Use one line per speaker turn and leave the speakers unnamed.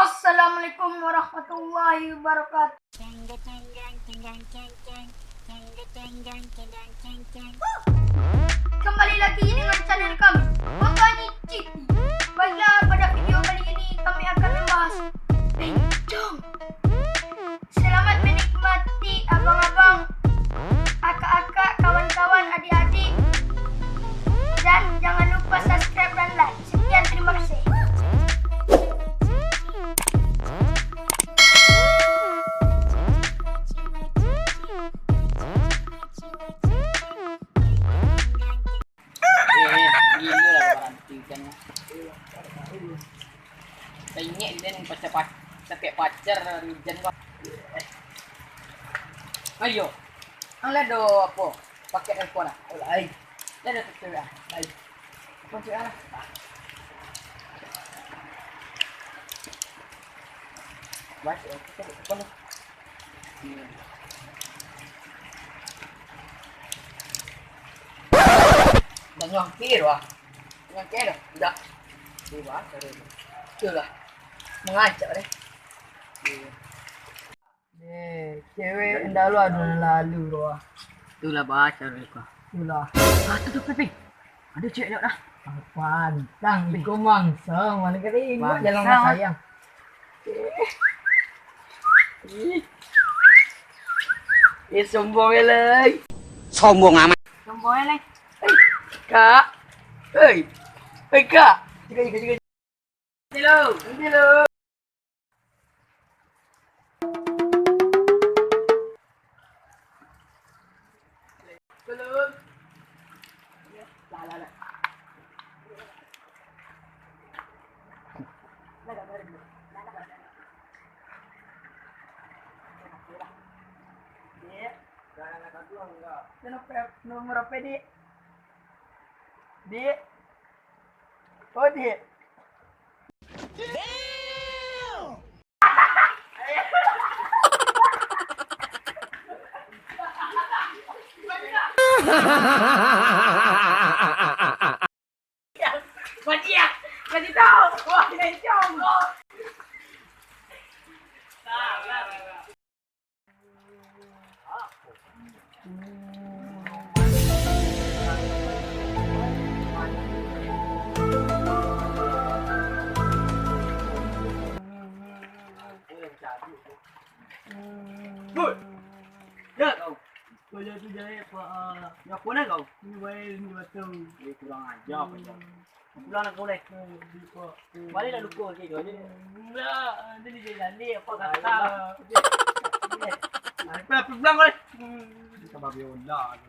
Assalamualaikum warahmatullahi wabarakatuh. Kembali lagi dengan channel kami, Makani Ciki. Baiklah, pada video kali ini kami akan membahas Bencong. Selamat menikmati abang-abang, akak-akak, kawan-kawan, adik-adik. Dan jangan lupa subscribe dan like. Sekian, terima kasih.
Kayaknya dia yang pacar hujan bang. Ayo, anglah do apa? Pakai handphone lah. Ai, dah dah tutup lah. Ai, kunci lah. Baik, kita buka dulu. Dah nyangkir wah. Nyangkir dah. Dah. Dua, itulah. Mengacak deh.
Cewek dah lalu doa.
Itulah baca mereka.
Itulah.
Tuh Pepe. Ada cewek dah dah.
Pantang ikut mangsa. Mana kata ini
Bangsa.
jalan nak sayang.
Sombong elai. Sombong amat.
Sombong elai.
Kak. Hei. Hei kak. Jaga. Hello. Belum. Lah.
Nomor apa dik? Dik? Oh dik? Kasih tahu. Wah, Bencong.
Ya kau.
Boleh tu jaya pak.
Ya mana kau?
Ini baik ni batu.
Kurang ajar kau. Pulang nak boleh. Balik dah lupa ke kau je.
Enggak, nanti dia jadi apa kata.
Pulang boleh.
Kita babi olah.